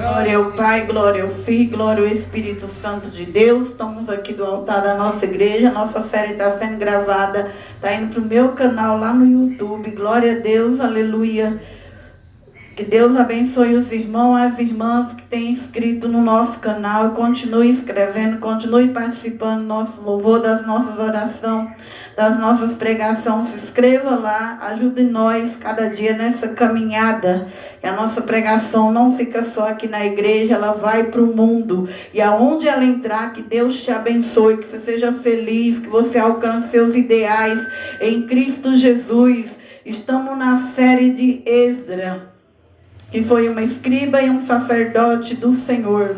Glória ao Pai, glória ao Filho, glória ao Espírito Santo de Deus. Estamos aqui do altar da nossa igreja. Nossa série está sendo gravada, está indo para o meu canal lá no YouTube. Glória a Deus, aleluia. Que Deus abençoe os irmãos, as irmãs que têm inscrito no nosso canal. Continue escrevendo, continue participando do nosso louvor, das nossas orações, das nossas pregações. Se inscreva lá, ajude nós cada dia nessa caminhada. Que a nossa pregação não fica só aqui na igreja, ela vai para o mundo. E aonde ela entrar, que Deus te abençoe, que você seja feliz, que você alcance seus ideais em Cristo Jesus. Estamos na série de Esdras, que foi uma escriba e um sacerdote do Senhor.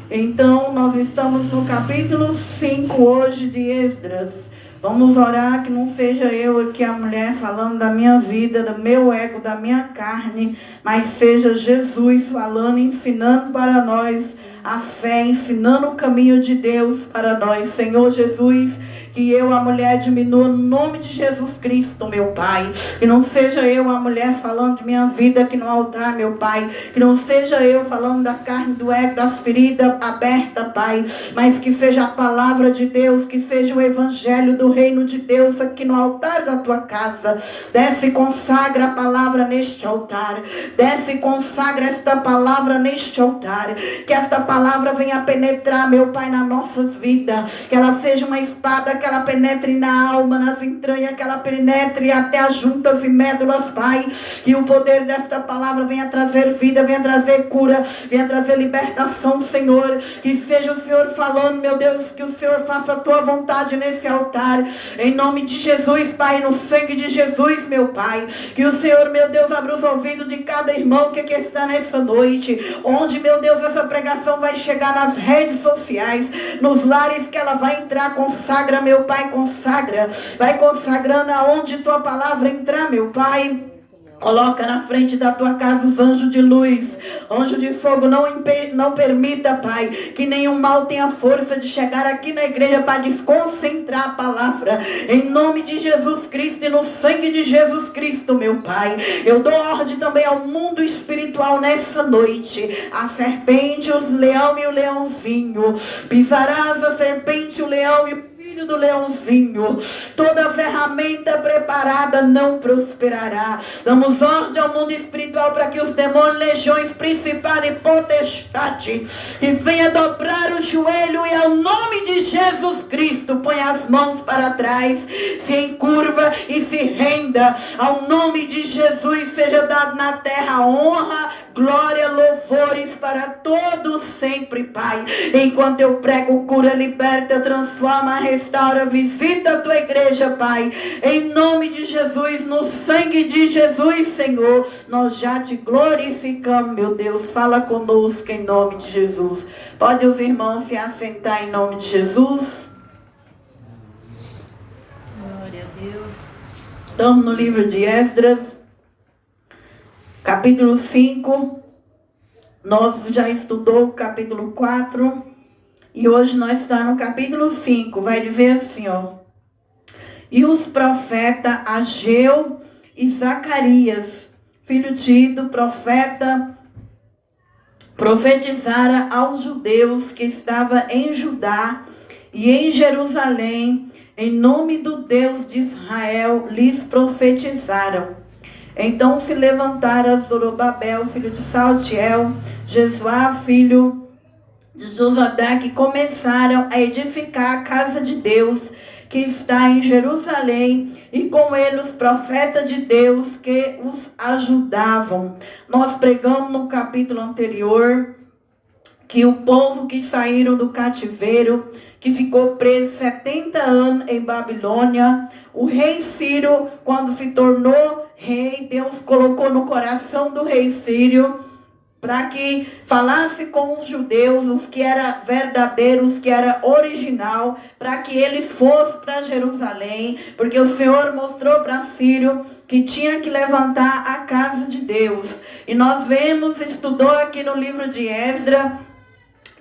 Então, nós estamos no capítulo 5 hoje de Esdras. Vamos orar que não seja eu aqui a mulher falando da minha vida, do meu ego, da minha carne, mas seja Jesus falando, ensinando para nós a fé, ensinando o caminho de Deus para nós. Senhor Jesus, que eu, a mulher, diminua no nome de Jesus Cristo, meu Pai. Que não seja eu, a mulher, falando de minha vida aqui no altar, meu Pai. Que não seja eu falando da carne, do ego, das feridas abertas, Pai. Mas que seja a palavra de Deus, que seja o evangelho do reino de Deus aqui no altar da tua casa. Desce e consagra a palavra neste altar. Desce e consagra esta palavra neste altar. Que esta palavra venha penetrar, meu Pai, nas nossas vidas. Que ela seja uma espada, que ela penetre na alma, nas entranhas, que ela penetre até as juntas e médulas, Pai. Que o poder desta palavra venha trazer vida, venha trazer cura, venha trazer libertação, Senhor. Que seja o Senhor falando, meu Deus, que o Senhor faça a tua vontade nesse altar. Em nome de Jesus, Pai, no sangue de Jesus, meu Pai. Que o Senhor, meu Deus, abra os ouvidos de cada irmão que aqui está nessa noite. Onde, meu Deus, essa pregação vai chegar nas redes sociais, nos lares que ela vai entrar. Consagra, meu Pai, consagra. Vai consagrando aonde tua palavra entrar, meu Pai. Coloca na frente da tua casa os anjos de luz, anjo de fogo. Não permita, Pai, que nenhum mal tenha força de chegar aqui na igreja para desconcentrar a palavra. Em nome de Jesus Cristo e no sangue de Jesus Cristo, meu Pai. Eu dou ordem também ao mundo espiritual nessa noite. A serpente, os leão e o leãozinho. Pisarás a serpente, o leão e o filho do leãozinho. Toda ferramenta preparada não prosperará. Damos ordem ao mundo espiritual para que os demônios, legiões, principais e potestade, que venha dobrar o joelho e ao nome de Jesus Cristo põe as mãos para trás, se encurva e se renda. Ao nome de Jesus seja dado na terra honra, glória, louvores para todos sempre, Pai. Enquanto eu prego, cura, liberta, transforma, restaura, visita a tua igreja, Pai. Em nome de Jesus, no sangue de Jesus, Senhor, nós já te glorificamos, meu Deus. Fala conosco em nome de Jesus. Pode os irmãos se assentar em nome de Jesus. Glória a Deus. Estamos no livro de Esdras, capítulo 5. Nós já estudou o capítulo 4. E hoje nós estamos no capítulo 5. Vai dizer assim, ó. E os profetas Ageu e Zacarias, filho de Ido, profeta, profetizaram aos judeus que estavam em Judá e em Jerusalém, em nome do Deus de Israel, lhes profetizaram. Então se levantaram Zorobabel, filho de Saltiel, Jesuá, filho de Josadá, que começaram a edificar a casa de Deus que está em Jerusalém, e com ele os profetas de Deus que os ajudavam. Nós pregamos no capítulo anterior que o povo que saíram do cativeiro, que ficou preso 70 anos em Babilônia, o rei Ciro, quando se tornou rei, Deus colocou no coração do rei Ciro para que falasse com os judeus, os que eram verdadeiros, os que eram original, para que eles fossem para Jerusalém, porque o Senhor mostrou para Ciro que tinha que levantar a casa de Deus. E nós estudou aqui no livro de Esdras,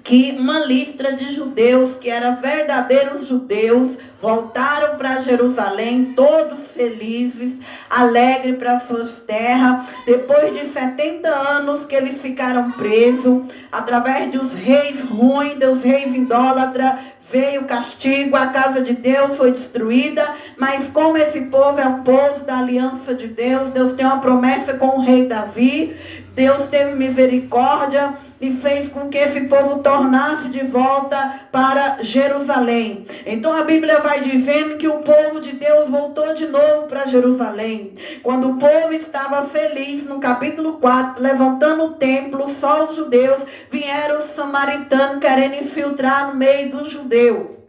que uma lista de judeus, que eram verdadeiros judeus, voltaram para Jerusalém, todos felizes, alegres para suas terras, depois de 70 anos que eles ficaram presos, através dos reis ruins, dos reis idólatras, veio o castigo, a casa de Deus foi destruída, mas como esse povo é um povo da aliança de Deus, Deus tem uma promessa com o rei Davi, Deus teve misericórdia, e fez com que esse povo tornasse de volta para Jerusalém. Então a Bíblia vai dizendo que o povo de Deus voltou de novo para Jerusalém. Quando o povo estava feliz, no capítulo 4, levantando o templo, só os judeus, vieram os samaritanos querendo infiltrar no meio dos judeus.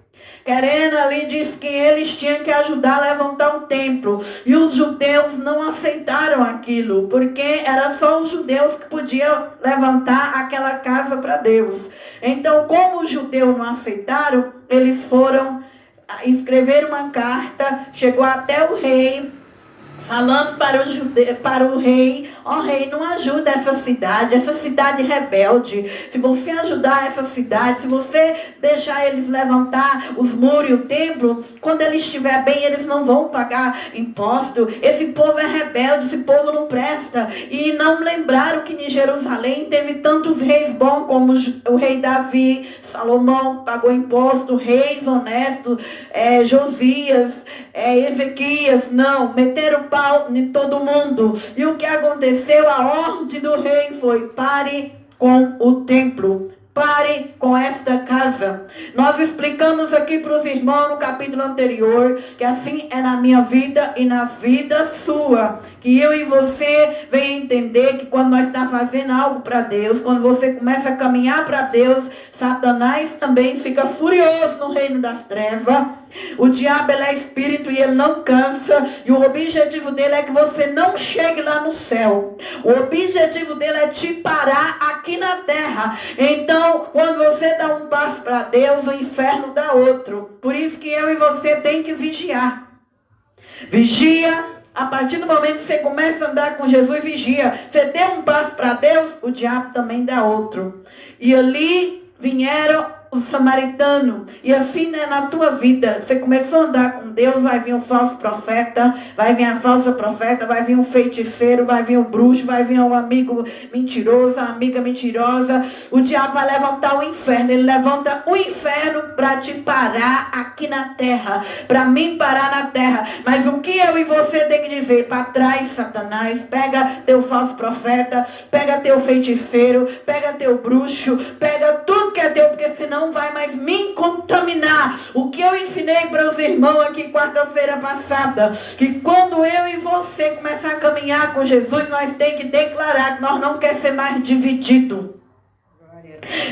Querendo ali, diz que eles tinham que ajudar a levantar o templo. E os judeus não aceitaram aquilo, porque era só os judeus que podiam levantar aquela casa para Deus. Então, como os judeus não aceitaram, eles foram escrever uma carta, chegou até o rei, falando para o rei, rei, não ajuda essa cidade rebelde. Se você ajudar essa cidade, se você deixar eles levantar os muros e o templo, quando ele estiver bem, eles não vão pagar imposto. Esse povo é rebelde, esse povo não presta. E não lembraram que em Jerusalém teve tantos reis bons, como o rei Davi, Salomão, pagou imposto, reis honestos, Josias, Ezequias, não, meteram pau em todo mundo. E o que aconteceu? A ordem do rei foi: pare com o templo, pare com esta casa. Nós explicamos aqui para os irmãos no capítulo anterior que assim é na minha vida e na vida sua, que eu e você venham entender que quando nós estamos fazendo algo para Deus, quando você começa a caminhar para Deus, Satanás também fica furioso no reino das trevas. O diabo, ele é espírito e ele não cansa, e o objetivo dele é que você não chegue lá no céu. O objetivo dele é te parar aqui na terra. Então, quando você dá um passo para Deus, o inferno dá outro. Por isso que eu e você tem que vigiar. Vigia. A partir do momento que você começa a andar com Jesus, vigia. Você deu um passo para Deus, o diabo também dá outro. E ali vieram os samaritanos. E assim, né, na tua vida, você começou a andar com Deus, vai vir um falso profeta, vai vir a falsa profeta, vai vir um feiticeiro, vai vir um bruxo, vai vir um amigo mentiroso, uma amiga mentirosa. O diabo vai levantar o inferno. Ele levanta o inferno para te parar aqui na terra, para mim parar na terra. Mas o que eu e você tem que dizer? Para trás, Satanás, pega teu falso profeta, pega teu feiticeiro, pega teu bruxo, pega tudo que é teu, porque senão não vai mais me contaminar. O que eu ensinei para os irmãos aqui quarta-feira passada, que quando eu e você começar a caminhar com Jesus, nós temos que declarar que nós não queremos ser mais divididos.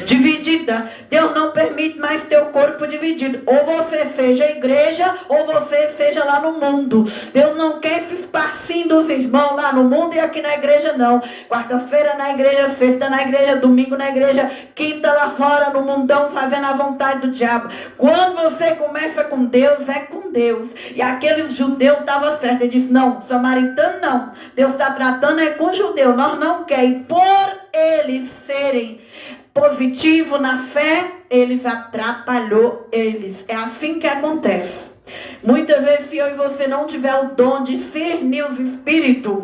Dividida. Deus não permite mais teu corpo dividido. Ou você seja igreja, ou você seja lá no mundo. Deus não quer esse espacinho dos irmãos lá no mundo e aqui na igreja não. Quarta-feira na igreja, sexta na igreja, domingo na igreja, quinta lá fora no mundão fazendo a vontade do diabo. Quando você começa com Deus, é com Deus. E aqueles judeus estavam certos. Ele disse: não, samaritano não. Deus está tratando é com judeu. Nós não queremos. E por eles serem positivo na fé, eles atrapalhou eles. É assim que acontece. Muitas vezes, se eu e você não tiver o dom de discernir os espíritos,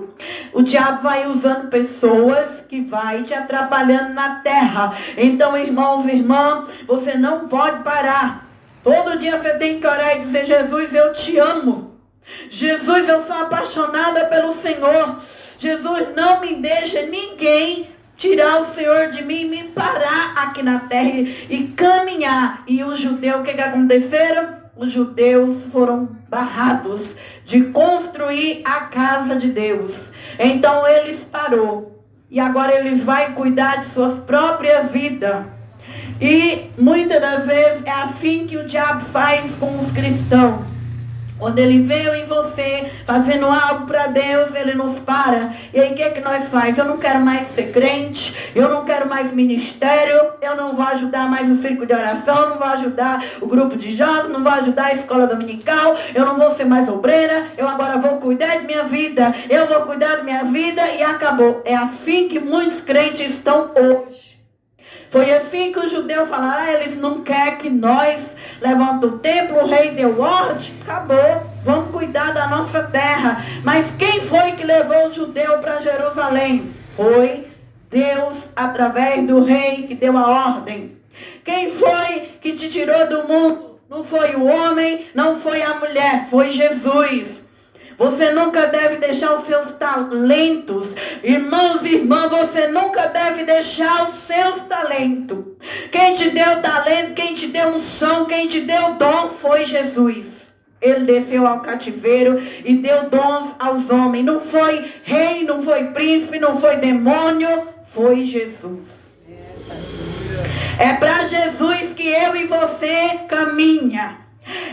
o diabo vai usando pessoas que vai te atrapalhando na terra. Então, irmãos e irmãs, você não pode parar. Todo dia você tem que orar e dizer: Jesus, eu te amo. Jesus, eu sou apaixonada pelo Senhor. Jesus, não me deixa ninguém tirar o Senhor de mim e me parar aqui na terra e caminhar. E os judeus, o que aconteceram? Os judeus foram barrados de construir a casa de Deus. Então eles parou. E agora eles vão cuidar de suas próprias vidas. E muitas das vezes é assim que o diabo faz com os cristãos. Quando ele veio em você, fazendo algo para Deus, ele nos para. E aí o que é que nós faz? Eu não quero mais ser crente, eu não quero mais ministério, eu não vou ajudar mais o círculo de oração, não vou ajudar o grupo de jovens, não vou ajudar a escola dominical, eu não vou ser mais obreira, eu agora vou cuidar de minha vida, eu vou cuidar da minha vida e acabou. É assim que muitos crentes estão hoje. Foi assim que os judeus falaram, eles não querem que nós levantemos o templo, o rei deu ordem, acabou, vamos cuidar da nossa terra. Mas quem foi que levou o judeu para Jerusalém? Foi Deus através do rei que deu a ordem. Quem foi que te tirou do mundo? Não foi o homem, não foi a mulher, foi Jesus. Você nunca deve deixar os seus talentos. Irmãos e irmãs, você nunca deve deixar os seus talentos. Quem te deu talento, quem te deu unção, quem te deu dom foi Jesus. Ele desceu ao cativeiro e deu dons aos homens. Não foi rei, não foi príncipe, não foi demônio, foi Jesus. É para Jesus que eu e você caminha.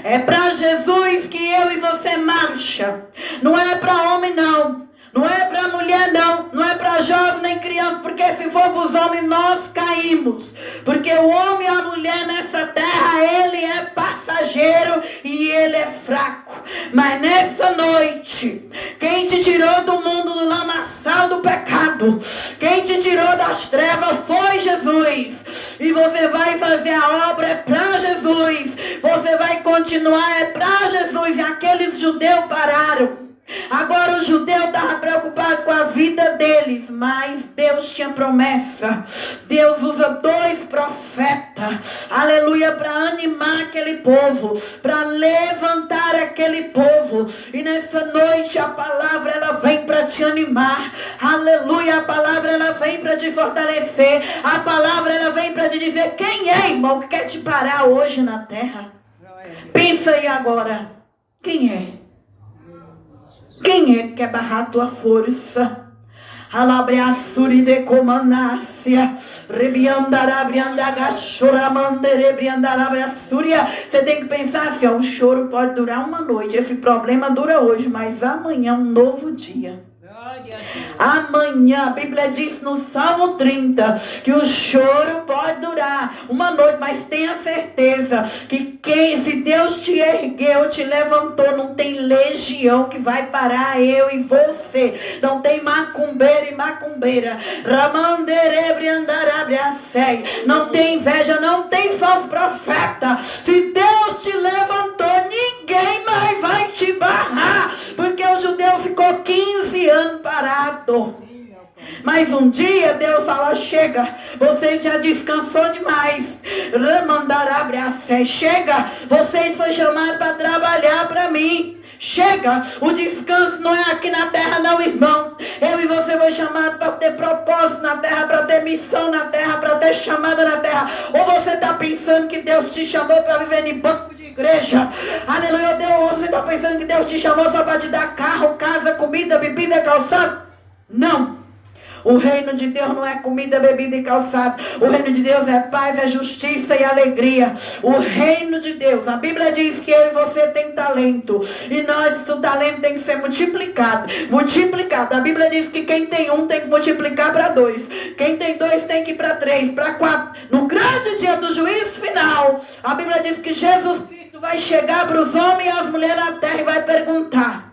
É para Jesus que eu e você marcha. Não é para homem não. Não é para mulher não. Não é para jovem nem criança. Porque se for para os homens nós caímos. Porque o homem e a mulher nessa terra, ele é passageiro e ele é fraco. Mas nessa noite, quem te tirou do mundo do lamaçal do pecado, quem te tirou das trevas foi Jesus. E você vai fazer a obra é para Jesus. Você vai continuar é para Jesus. E aqueles judeus pararam. Agora o judeu estava preocupado com a vida deles, mas Deus tinha promessa. Deus usa 2 profetas, aleluia, para animar aquele povo, para levantar aquele povo. E nessa noite a palavra ela vem para te animar, aleluia, a palavra ela vem para te fortalecer, a palavra ela vem para te dizer quem é, irmão, que quer te parar hoje na terra. Pensa aí agora, quem é? Quem é que quer barrar a tua força? Alabriaçuri de comanácia. Você tem que pensar assim, ó, o choro pode durar uma noite. Esse problema dura hoje, mas amanhã é um novo dia. Amanhã, a Bíblia diz no Salmo 30 que o choro pode durar uma noite, mas tenha certeza que se Deus te ergueu, te levantou, não tem legião que vai parar eu e você. Não tem macumbeiro e macumbeira. Não tem inveja, não tem falso profeta. Se Deus te levantou, ninguém mais vai te barrar, porque o judeu ficou 15 anos parado. Mas um dia Deus falou, chega, vocês já descansou demais. Chega, vocês foram chamados para trabalhar para mim. Chega, o descanso não é aqui na terra não, irmão. Eu e você foi chamado para ter propósito na terra, para ter missão na terra, para ter chamada na terra. Ou você está pensando que Deus te chamou para viver em banco de igreja? Aleluia, Deus, ou você está pensando que Deus te chamou só para te dar carro, casa, comida, bebida, calçado? Não. O reino de Deus não é comida, bebida e calçado. O reino de Deus é paz, é justiça e alegria. O reino de Deus, a Bíblia diz que eu e você tem talento. E o talento tem que ser multiplicado. Multiplicado. A Bíblia diz que quem tem 1 tem que multiplicar para 2. Quem tem 2 tem que ir para 3, para 4. No grande dia do juízo final, a Bíblia diz que Jesus Cristo vai chegar para os homens e as mulheres na terra e vai perguntar: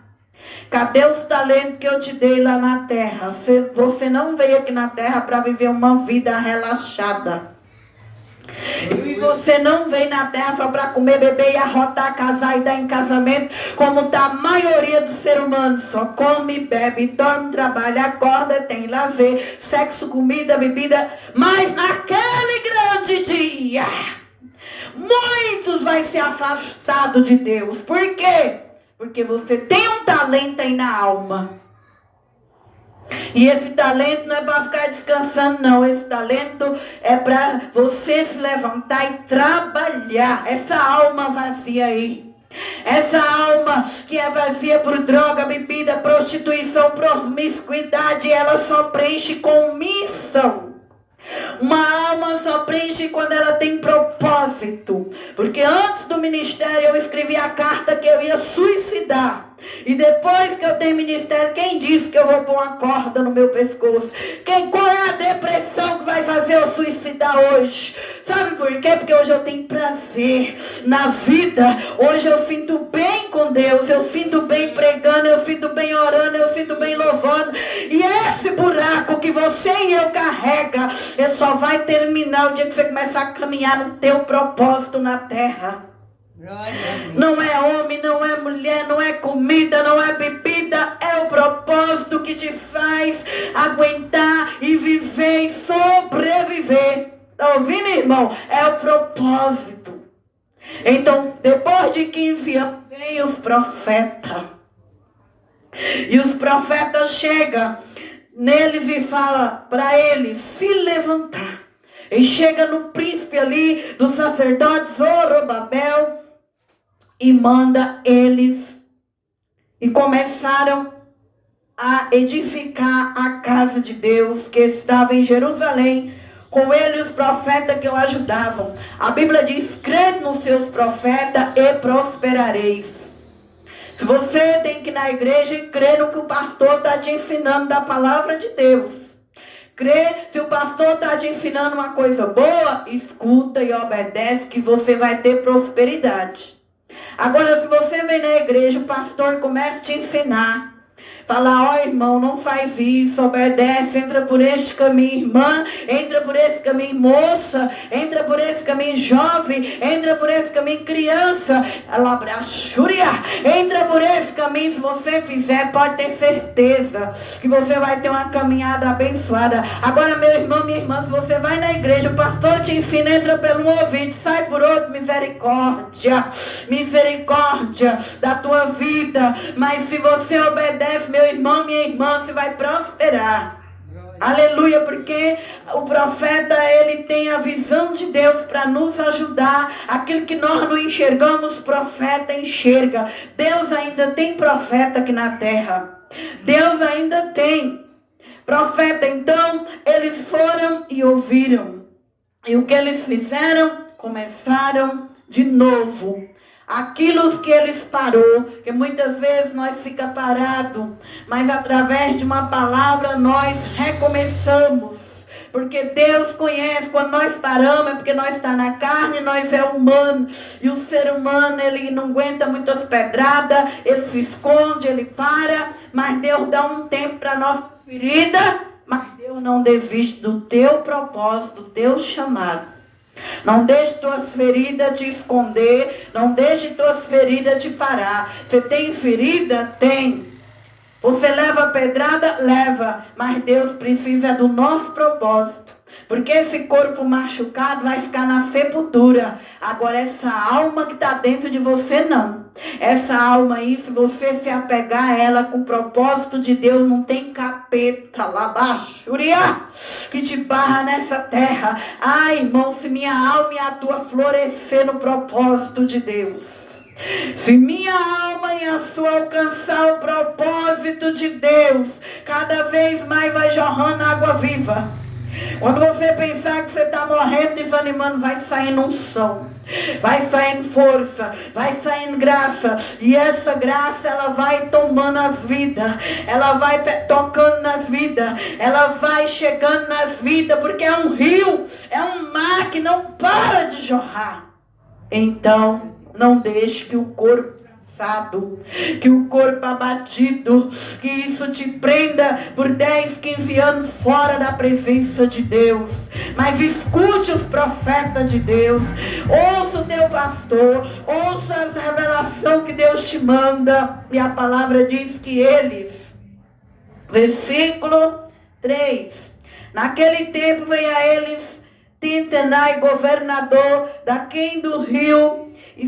cadê os talentos que eu te dei lá na terra? Você não veio aqui na terra para viver uma vida relaxada. E você não veio na terra só para comer, beber e arrotar, casar e dar em casamento, como está a maioria do ser humano. Só come, bebe, dorme, trabalha, acorda, tem lazer, sexo, comida, bebida. Mas naquele grande dia, muitos vão ser afastados de Deus. Por quê? Porque você tem um talento aí na alma. E esse talento não é para ficar descansando, não. Esse talento é para você se levantar e trabalhar. Essa alma vazia aí. Essa alma que é vazia por droga, bebida, prostituição, promiscuidade, ela só preenche com missão. Uma alma só preenche quando ela tem propósito. Porque antes do ministério eu escrevi a carta que eu ia suicidar. E depois que eu tenho ministério, quem disse que eu vou pôr uma corda no meu pescoço? Qual é a depressão que vai fazer eu suicidar hoje? Sabe por quê? Porque hoje eu tenho prazer na vida. Hoje eu sinto bem com Deus. Eu sinto bem pregando. Eu sinto bem orando, eu sinto bem louvando. E esse buraco que você e eu carrega, ele só vai terminar o dia que você começar a caminhar no teu propósito na terra. Não é homem, não é mulher, não é comida, não é bebida. É o propósito que te faz aguentar e viver e sobreviver. Está ouvindo, irmão? É o propósito. Então, depois de 15 anos, vem os profetas. E os profetas chegam neles e falam para eles se levantar. E chega no príncipe ali dos sacerdotes, Zorobabel, e manda eles. E começaram a edificar a casa de Deus que estava em Jerusalém. Com ele os profetas que o ajudavam. A Bíblia diz: crede nos seus profetas e prosperareis. Se você tem que ir na igreja e crer no que o pastor está te ensinando da palavra de Deus. Crê, se o pastor está te ensinando uma coisa boa, escuta e obedece que você vai ter prosperidade. Agora, se você vem na igreja, o pastor começa a te ensinar. Fala: ó irmão, não faz isso, obedece, entra por este caminho, irmã, entra por esse caminho, moça, entra por esse caminho, jovem, entra por esse caminho, criança, entra por esse caminho. Se você fizer, pode ter certeza que você vai ter uma caminhada abençoada. Agora, meu irmão, minha irmã, se você vai na igreja, o pastor te ensina, entra pelo um ouvido, sai por outro, misericórdia, misericórdia da tua vida. Mas se você obedece, meu irmão, minha irmã, você vai prosperar. Aleluia, porque o profeta, ele tem a visão de Deus para nos ajudar. Aquilo que nós não enxergamos, o profeta enxerga. Deus ainda tem profeta aqui na terra. Deus ainda tem profeta. Então, eles foram e ouviram. E o que eles fizeram? Começaram de novo. Aquilo que eles parou, que muitas vezes nós fica parado, mas através de uma palavra nós recomeçamos. Porque Deus conhece, quando nós paramos é porque nós está na carne, nós é humano. E o ser humano, ele não aguenta muitas pedradas, ele se esconde, ele para, mas Deus dá um tempo para nossa ferida, mas Deus não desiste do teu propósito, do teu chamado. Não deixe tuas feridas te esconder. Não deixe tuas feridas te parar. Você tem ferida? Tem. Você leva pedrada? Leva. Mas Deus precisa do nosso propósito. Porque esse corpo machucado vai ficar na sepultura. Agora essa alma que está dentro de você não. Essa alma aí, se você se apegar a ela com o propósito de Deus, não tem capeta lá baixo, que te barra nessa terra. Ai, irmão, se minha alma e a tua florescer no propósito de Deus. Se minha alma e a sua alcançar o propósito de Deus, cada vez mais vai jorrando água viva. Quando você pensar que você está morrendo, desanimando, vai saindo unção, vai saindo força, vai saindo graça. E essa graça, ela vai tomando as vidas, ela vai tocando nas vidas, ela vai chegando nas vidas, porque é um rio, é um mar que não para de jorrar. Então, não deixe que o corpo que o corpo abatido, que isso te prenda por 10, 15 anos fora da presença de Deus. Mas escute os profetas de Deus, ouça o teu pastor, ouça as revelações que Deus te manda. E a palavra diz que eles, versículo 3, naquele tempo veio a eles Tentenai, governador daquém do rio, e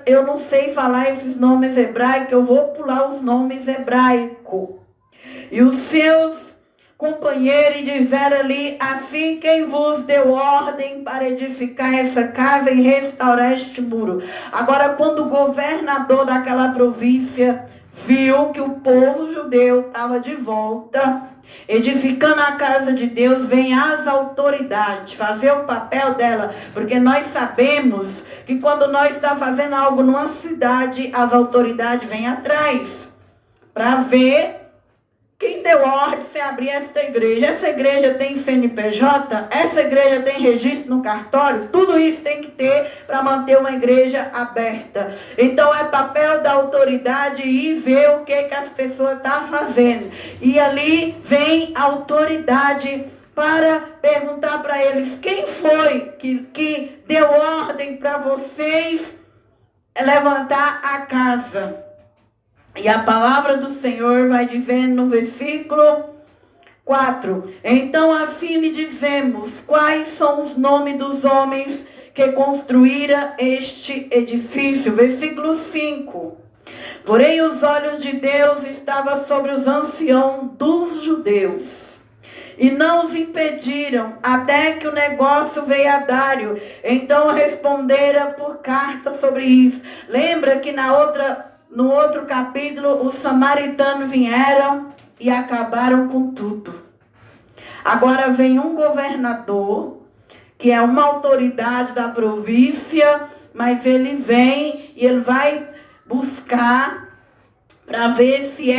eu não sei falar esses nomes hebraicos, eu vou pular os nomes hebraicos. E os seus companheiros disseram ali: assim quem vos deu ordem para edificar essa casa e restaurar este muro. Agora, quando o governador daquela província viu que o povo judeu estava de volta, edificando a casa de Deus, vem as autoridades fazer o papel dela, porque nós sabemos que quando nós estamos fazendo algo numa cidade, as autoridades vêm atrás para ver quem deu ordem de você abrir essa igreja? Essa igreja tem CNPJ? Essa igreja tem registro no cartório? Tudo isso tem que ter para manter uma igreja aberta. Então é papel da autoridade ir ver o que as pessoas estão fazendo. E ali vem a autoridade para perguntar para eles quem foi que deu ordem para vocês levantar a casa. E a palavra do Senhor vai dizendo no versículo 4. Então assim lhe dizemos, quais são os nomes dos homens que construíram este edifício? Versículo 5. Porém os olhos de Deus estavam sobre os anciãos dos judeus, e não os impediram, até que o negócio veio a Dário. Então responderam por carta sobre isso. Lembra que no outro capítulo, os samaritanos vieram e acabaram com tudo. Agora vem um governador, que é uma autoridade da província, mas ele vem e ele vai buscar para ver se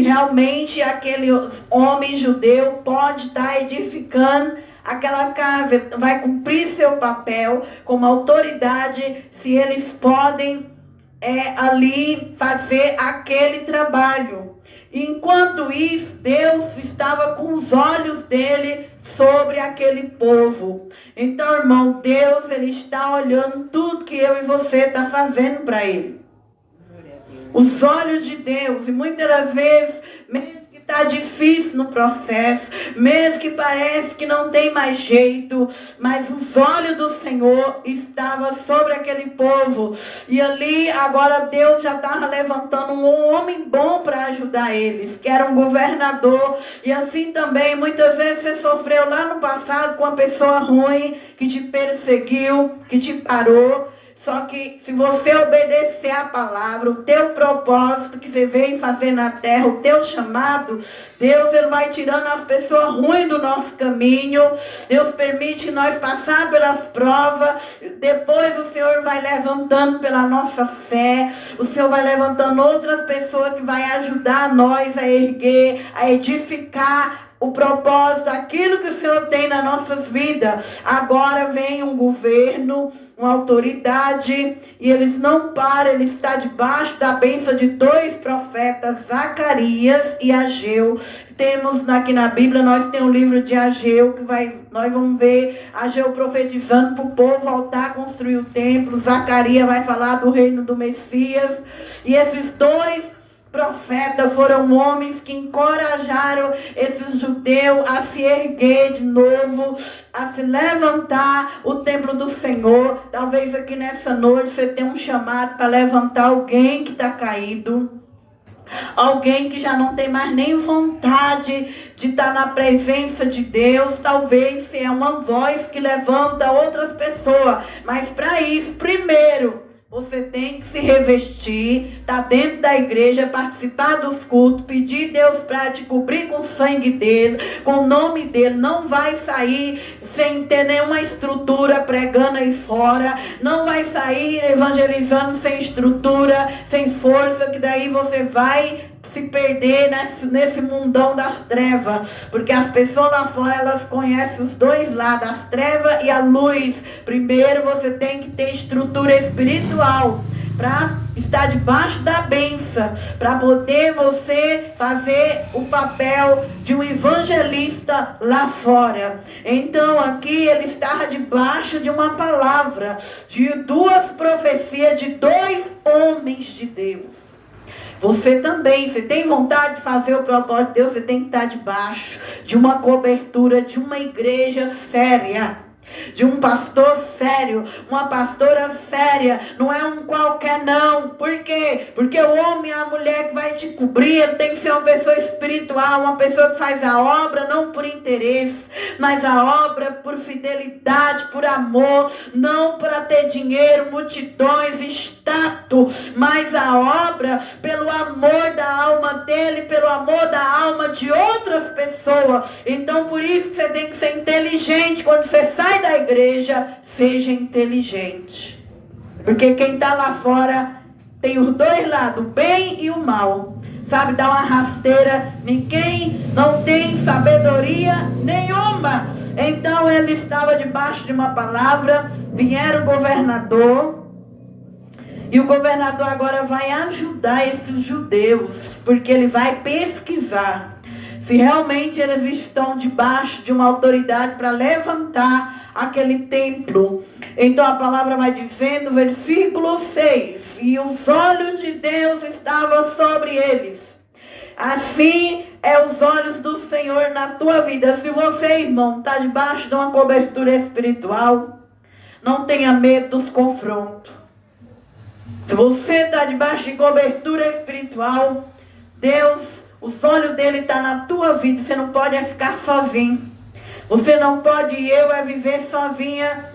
realmente aquele homem judeu pode estar edificando aquela casa. Vai cumprir seu papel como autoridade, se eles podem ali fazer aquele trabalho. Enquanto isso, Deus estava com os olhos dele sobre aquele povo. Então, irmão, Deus, ele está olhando tudo que eu e você está fazendo para ele. Os olhos de Deus. E muitas das vezes, mesmo que está difícil no processo, mesmo que parece que não tem mais jeito, mas os olhos do Senhor estavam sobre aquele povo. E ali, agora Deus já estava levantando um homem bom para ajudar eles, que era um governador. E assim também, muitas vezes você sofreu lá no passado com uma pessoa ruim, que te perseguiu, que te parou. Só que se você obedecer a palavra, o teu propósito que você veio fazer na terra, o teu chamado, Deus, ele vai tirando as pessoas ruins do nosso caminho. Deus permite nós passar pelas provas. Depois o Senhor vai levantando pela nossa fé. O Senhor vai levantando outras pessoas que vai ajudar nós a erguer, a edificar o propósito, aquilo que o Senhor tem nas nossas vidas. Agora vem um governo, uma autoridade, e eles não param, ele está debaixo da bênção de dois profetas, Zacarias e Ageu. Temos aqui na Bíblia, nós temos o livro de Ageu, nós vamos ver Ageu profetizando para o povo voltar a construir o templo. Zacarias vai falar do reino do Messias, e esses dois profetas foram homens que encorajaram esses judeus a se erguer de novo, a se levantar o templo do Senhor. Talvez aqui nessa noite você tenha um chamado para levantar alguém que está caído. Alguém que já não tem mais nem vontade de estar na presença de Deus. Talvez seja uma voz que levanta outras pessoas. Mas para isso, primeiro, você tem que se revestir, estar dentro da igreja, participar dos cultos, pedir Deus para te cobrir com o sangue dele, com o nome dele. Não vai sair sem ter nenhuma estrutura pregando aí fora. Não vai sair evangelizando sem estrutura, sem força, que daí você vai se perder nesse mundão das trevas. Porque as pessoas lá fora, elas conhecem os dois lados, as trevas e a luz. Primeiro você tem que ter estrutura espiritual para estar debaixo da bênção, para poder você fazer o papel de um evangelista lá fora. Então aqui ele estava debaixo de uma palavra, de duas profecias de dois homens de Deus. Você também, você tem vontade de fazer o propósito de Deus, você tem que estar debaixo de uma cobertura, de uma igreja séria, de um pastor sério, uma pastora séria. Não é um qualquer não. Por quê? Porque o homem e a mulher que vai te cobrir, ele tem que ser uma pessoa espiritual, uma pessoa que faz a obra não por interesse, mas a obra por fidelidade, por amor, não para ter dinheiro, multidões, status, mas a obra pelo amor da alma dele, pelo amor da alma de outras pessoas. Então por isso que você tem que ser inteligente. Quando você sai da igreja, seja inteligente. Porque quem está lá fora tem os dois lados, o bem e o mal. sabe, dar uma rasteira em quem não tem sabedoria nenhuma. Então ele estava debaixo de uma palavra, vieram o governador, e o governador agora vai ajudar esses judeus, porque ele vai pesquisar se realmente eles estão debaixo de uma autoridade para levantar aquele templo. Então a palavra vai dizendo, versículo 6, e os olhos de Deus estavam sobre eles. Assim é os olhos do Senhor na tua vida. Se você, irmão, está debaixo de uma cobertura espiritual, não tenha medo dos confrontos. Se você está debaixo de cobertura espiritual, Deus, os olhos dele estão na tua vida. Você não pode ficar sozinho. Você não pode, viver sozinha,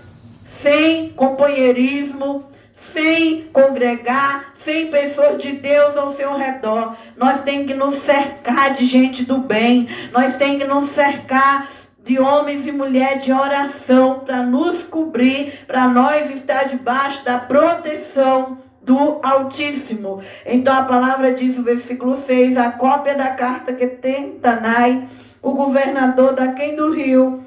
sem companheirismo, sem congregar, sem pessoas de Deus ao seu redor. Nós temos que nos cercar de gente do bem. Nós temos que nos cercar de homens e mulheres de oração para nos cobrir, para nós estar debaixo da proteção do Altíssimo. Então a palavra diz no versículo 6, a cópia da carta que tem Tanai, o governador daquém do rio,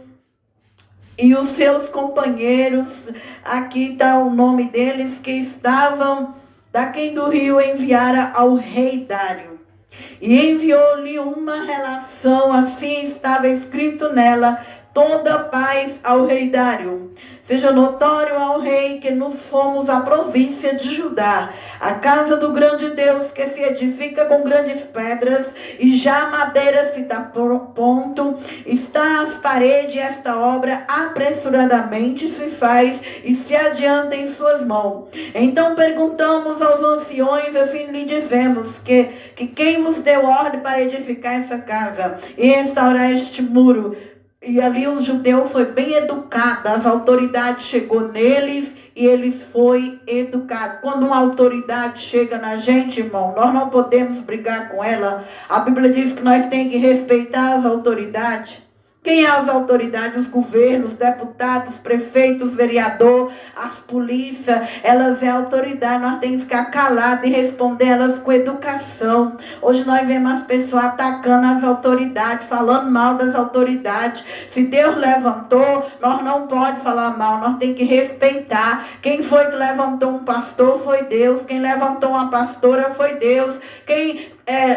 e os seus companheiros, aqui está o nome deles, que estavam daquém do rio, enviaram ao rei Dário. E enviou-lhe uma relação, assim estava escrito nela, toda paz ao rei Dário. Seja notório ao rei que nos fomos à província de Judá, a casa do grande Deus que se edifica com grandes pedras, e já a madeira se está ponto, está às paredes, esta obra apressuradamente se faz e se adianta em suas mãos. Então perguntamos aos anciões, assim lhe dizemos, que quem vos deu ordem para edificar essa casa e restaurar este muro? E ali o judeu foi bem educado, as autoridades chegou neles e eles foi educado. Quando uma autoridade chega na gente, irmão, nós não podemos brigar com ela. A Bíblia diz que nós temos que respeitar as autoridades. Quem é as autoridades? Os governos, deputados, prefeitos, vereadores, as polícias, elas é autoridade. Nós temos que ficar calados e responder elas com educação. Hoje nós vemos as pessoas atacando as autoridades, falando mal das autoridades. Se Deus levantou, nós não podemos falar mal, nós temos que respeitar. Quem foi que levantou um pastor foi Deus. Quem levantou uma pastora foi Deus. Quem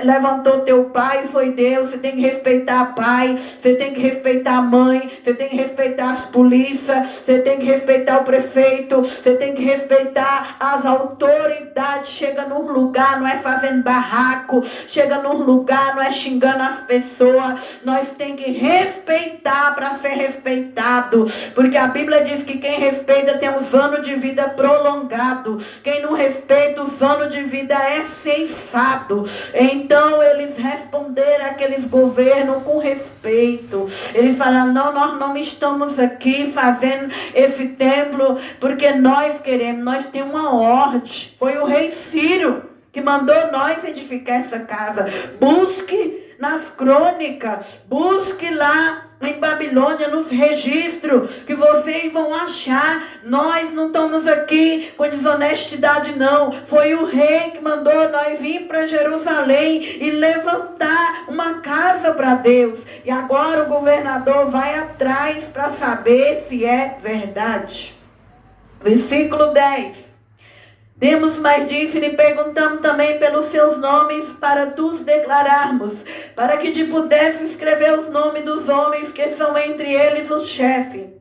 levantou teu pai foi Deus. Você tem que respeitar pai, você tem que respeitar a mãe, você tem que respeitar as polícias, você tem que respeitar o prefeito, você tem que respeitar as autoridades. Chega num lugar, não é fazendo barraco, chega num lugar, não é xingando as pessoas. Nós tem que respeitar para ser respeitado, porque a Bíblia diz que quem respeita tem os anos de vida prolongado. Quem não respeita, os anos de vida é ceifado. Então eles responderam àqueles governos com respeito. Eles falaram, não, nós não estamos aqui fazendo esse templo porque nós queremos, nós temos uma ordem. Foi o rei Ciro que mandou nós edificar essa casa. Busque nas crônicas, busque lá em Babilônia, nos registros, que vocês vão achar. Nós não estamos aqui com desonestidade, não. Foi o rei que mandou nós ir para Jerusalém e levantar uma casa para Deus. E agora o governador vai atrás para saber se é verdade. Versículo 10. Demos mais disse e perguntamos também pelos seus nomes para tu os declararmos, para que te pudesse escrever os nomes dos homens que são entre eles os chefes.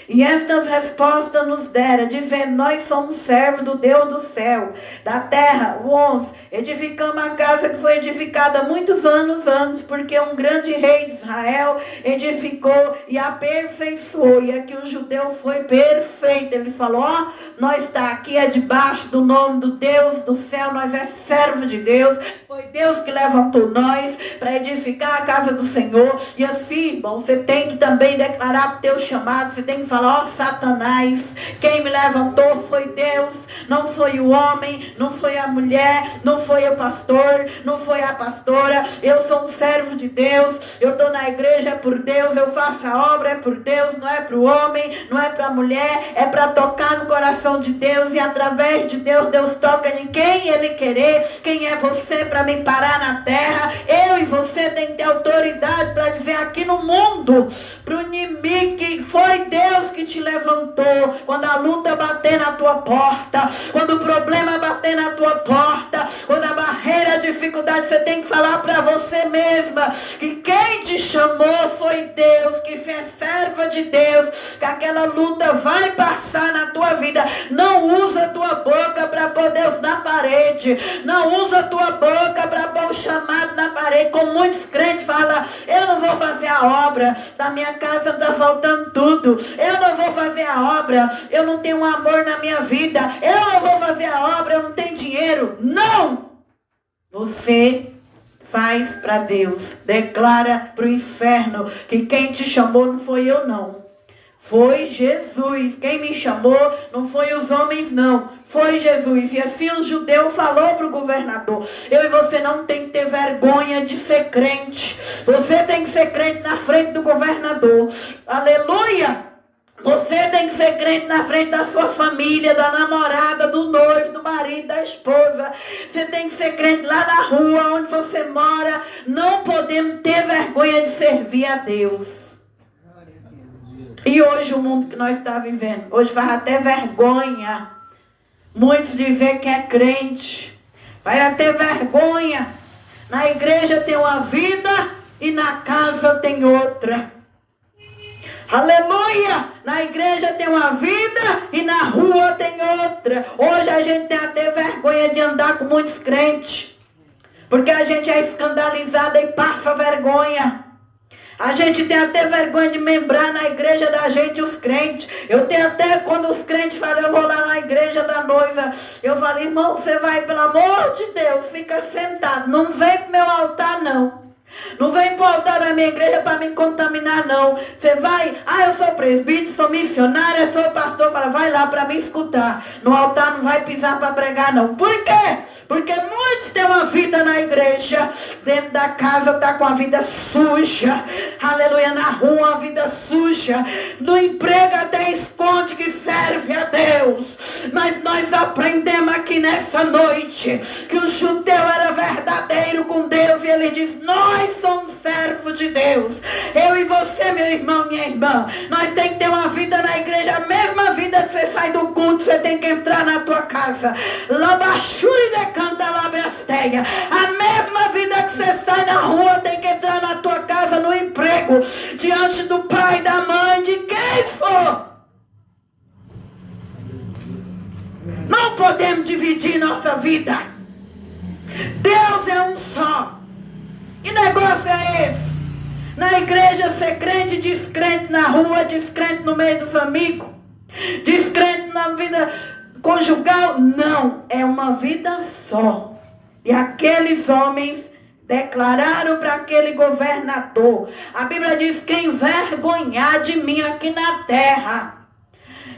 E estas respostas nos dera, dizendo, nós somos servos do Deus do céu, da terra, o 11. Edificamos a casa que foi edificada há muitos anos antes, porque um grande rei de Israel edificou e aperfeiçoou. E aqui o judeu foi perfeito. Ele falou, nós está aqui, é debaixo do nome do Deus do céu, nós é servo de Deus. Foi Deus que levantou nós para edificar a casa do Senhor. E assim, irmão, você tem que também declarar o teu chamado, você tem que falar: ó Satanás, quem me levantou foi Deus, não foi o homem, não foi a mulher, não foi o pastor, não foi a pastora. Eu sou um servo de Deus, eu estou na igreja é por Deus, eu faço a obra é por Deus, não é para o homem, não é para a mulher, é para tocar no coração de Deus, e através de Deus, Deus toca em quem Ele querer. Quem é você para me parar na terra? Eu e você tem que ter autoridade para dizer aqui no mundo, para o inimigo, que foi Deus que te levantou. Quando a luta bater na tua porta, quando o problema bater na tua porta, quando a barreira, a dificuldade, você tem que falar para você mesma que quem te chamou foi Deus, que você é serva de Deus, que aquela luta vai passar na tua vida. Não usa a tua boca para pôr Deus na parede, não usa a tua boca para pôr o chamado na parede, como muitos crentes falam: eu não vou fazer a obra, da minha casa está faltando tudo, eu não vou fazer a obra, eu não tenho um amor na minha vida, eu não vou fazer a obra, eu não tenho dinheiro. Não! Você faz para Deus, declara para o inferno que quem te chamou não foi eu não, foi Jesus. Quem me chamou não foi os homens não, foi Jesus. E assim o judeu falou para o governador: eu e você não tem que ter vergonha de ser crente, você tem que ser crente na frente do governador, aleluia. Você tem que ser crente na frente da sua família, da namorada, do noivo, do marido, da esposa. Você tem que ser crente lá na rua onde você mora, não podendo ter vergonha de servir a Deus. E hoje o mundo que nós estamos vivendo, hoje faz até vergonha muitos dizer que é crente. Vai até vergonha. Na igreja tem uma vida e na casa tem outra. Aleluia! Na igreja tem uma vida e na rua tem outra. Hoje a gente tem até vergonha de andar com muitos crentes, porque a gente é escandalizada e passa vergonha. A gente tem até vergonha de membrar na igreja da gente os crentes. Eu tenho até, quando os crentes falam: eu vou lá na igreja da noiva, eu falo: irmão, você vai, pelo amor de Deus, fica sentado, não vem pro meu altar não. Não vem para o altar da minha igreja para me contaminar não. Você vai: eu sou presbítero, sou missionária, sou pastor. Fala: vai lá para me escutar. No altar não vai pisar para pregar não. Por quê? Porque muitos têm uma vida na igreja, dentro da casa está com a vida suja. Aleluia. Na rua a vida suja. No emprego até esconde que serve a Deus. Mas nós aprendemos aqui nessa noite que o judeu era verdadeiro com Deus, e ele diz: nós somos servos de Deus. Eu e você, meu irmão, minha irmã, nós temos que ter uma vida na igreja, a mesma vida que você sai do culto, você tem que entrar na tua casa. Labachuri de canta labesteia. A mesma vida que você sai na rua, tem que entrar na tua casa, no emprego, diante do pai, da mãe, de quem for. Não podemos dividir nossa vida. Deus é um só. Que negócio é esse? Na igreja ser crente, descrente na rua, descrente no meio dos amigos, descrente na vida conjugal? Não, é uma vida só. E aqueles homens declararam para aquele governador. A Bíblia diz: quem envergonhar de mim aqui na terra,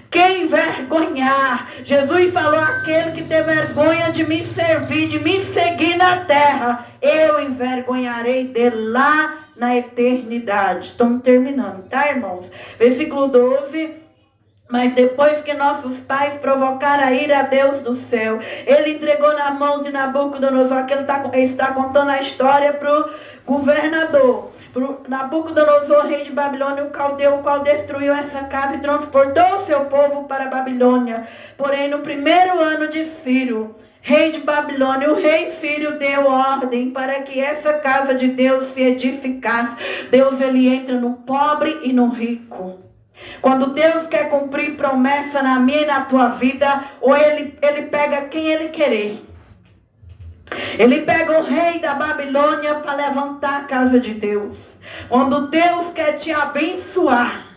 quem envergonhar, Jesus falou: aquele que tem vergonha de me servir, de me seguir na terra, eu envergonharei dele lá na eternidade. Estamos terminando, tá, irmãos? Versículo 12. Mas depois que nossos pais provocaram a ira a Deus do céu, ele entregou na mão de Nabucodonosor, que ele está contando a história para o governador. Nabucodonosor, rei de Babilônia, o caldeu, o qual destruiu essa casa e transportou o seu povo para a Babilônia. Porém, no primeiro ano de Ciro, rei de Babilônia, o rei Ciro deu ordem para que essa casa de Deus se edificasse. Deus, ele entra no pobre e no rico. Quando Deus quer cumprir promessa na minha e na tua vida, ou ele pega quem ele querer. Ele pega o rei da Babilônia para levantar a casa de Deus. Quando Deus quer te abençoar,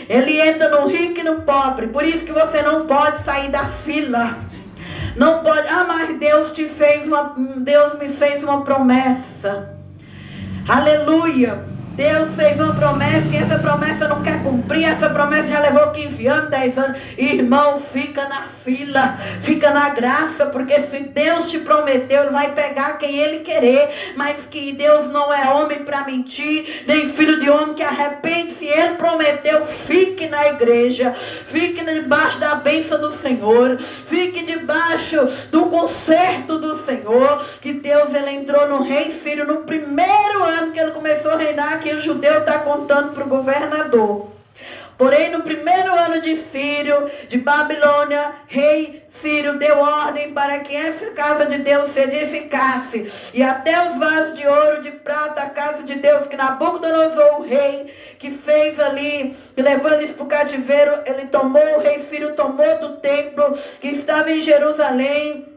ele entra no rico e no pobre. Por isso que você não pode sair da fila. Não pode: mas Deus me fez uma promessa. Aleluia. Deus fez uma promessa e essa promessa não quer cumprir. Essa promessa já levou 15 anos, 10 anos. Irmão, fica na fila, fica na graça, porque se Deus te prometeu, Ele vai pegar quem Ele querer. Mas que Deus não é homem para mentir, nem filho de homem que arrepende. Se Ele prometeu, fique na igreja, fique debaixo da bênção do Senhor, fique debaixo do conserto do Senhor. Que Deus, Ele entrou no rei Ciro no primeiro ano que ele começou a reinar, que o judeu está contando para o governador. Porém, no primeiro ano de Ciro, de Babilônia, rei Ciro deu ordem para que essa casa de Deus se edificasse. E até os vasos de ouro, de prata, a casa de Deus, que Nabucodonosor, o rei, que fez ali, que levou eles para o cativeiro, ele tomou, o rei Ciro tomou do templo que estava em Jerusalém,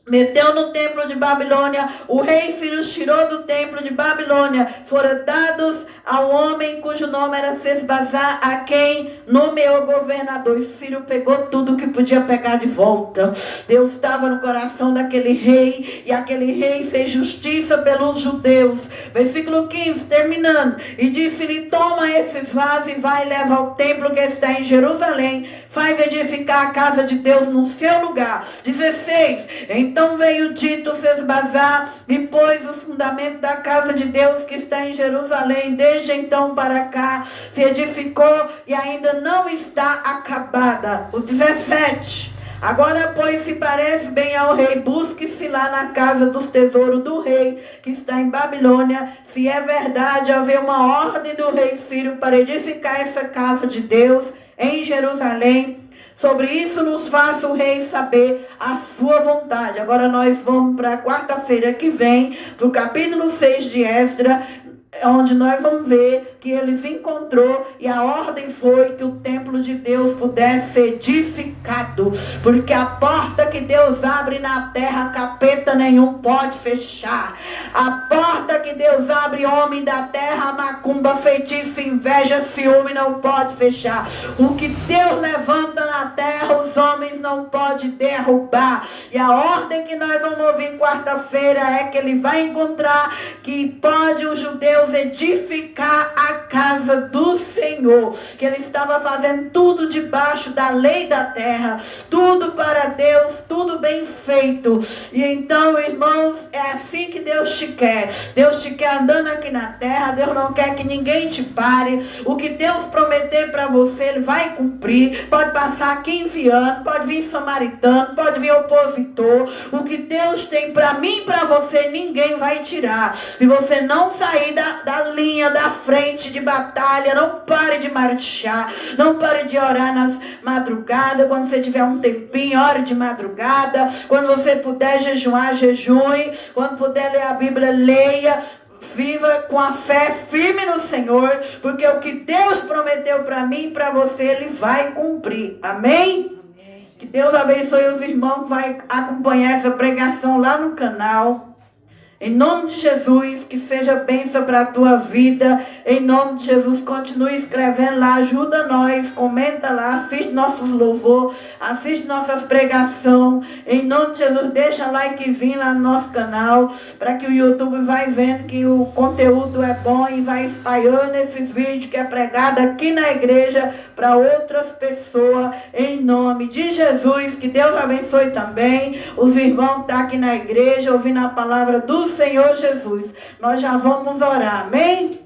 meteu no templo de Babilônia. O rei Ciro tirou do templo de Babilônia. Foram dados ao homem cujo nome era Sesbazar, a quem nomeou governador. E Ciro pegou tudo que podia pegar de volta. Deus estava no coração daquele rei, e aquele rei fez justiça pelos judeus. Versículo 15, terminando. E disse-lhe: toma esses vasos e vai e leva ao templo que está em Jerusalém. Faz edificar a casa de Deus no seu lugar. 16. Então veio Tito Sesbazar e pôs os fundamentos da casa de Deus que está em Jerusalém. Desde então para cá se edificou e ainda não está acabada. O 17. Agora, pois, se parece bem ao rei, busque-se lá na casa dos tesouros do rei, que está em Babilônia, se é verdade haver uma ordem do rei Ciro para edificar essa casa de Deus em Jerusalém. Sobre isso nos faça o rei saber a sua vontade. Agora nós vamos para a quarta-feira que vem, para o capítulo 6 de Esdras, onde nós vamos ver que eles encontrou e a ordem foi que o templo de Deus pudesse ser edificado, porque a porta que Deus abre na terra, capeta nenhum pode fechar. A porta que Deus abre, homem da terra, macumba, feitiço, inveja, ciúme, não pode fechar. O que Deus levanta na terra, os homens não podem derrubar. E a ordem que nós vamos ouvir quarta-feira é que ele vai encontrar que pode os judeus edificar a casa do Senhor, que ele estava fazendo tudo debaixo da lei da terra, tudo para Deus, tudo bem feito. E então, irmãos, é assim que Deus te quer. Deus te quer andando aqui na terra. Deus não quer que ninguém te pare. O que Deus prometer para você, Ele vai cumprir. Pode passar 15 anos, pode vir samaritano, pode vir opositor. O que Deus tem para mim e para você, ninguém vai tirar. Se você não sair da linha da frente de batalha, não pare de marchar, não pare de orar nas madrugadas. Quando você tiver um tempinho, ore de madrugada. Quando você puder jejuar, jejue. Quando puder ler a Bíblia, leia. Viva com a fé firme no Senhor, porque o que Deus prometeu para mim e para você, Ele vai cumprir. Amém? Que Deus abençoe os irmãos que vai acompanhar essa pregação lá no canal. Em nome de Jesus, que seja bênção para a tua vida. Em nome de Jesus, continue escrevendo lá, ajuda nós, comenta lá, assiste nossos louvor, assiste nossas pregações. Em nome de Jesus, deixa likezinho lá no nosso canal, para que o YouTube vai vendo que o conteúdo é bom e vai espalhando esses vídeos que é pregado aqui na igreja para outras pessoas. Em nome de Jesus, que Deus abençoe também os irmãos que estão aqui na igreja, ouvindo a palavra do Senhor Jesus. Nós já vamos orar, amém?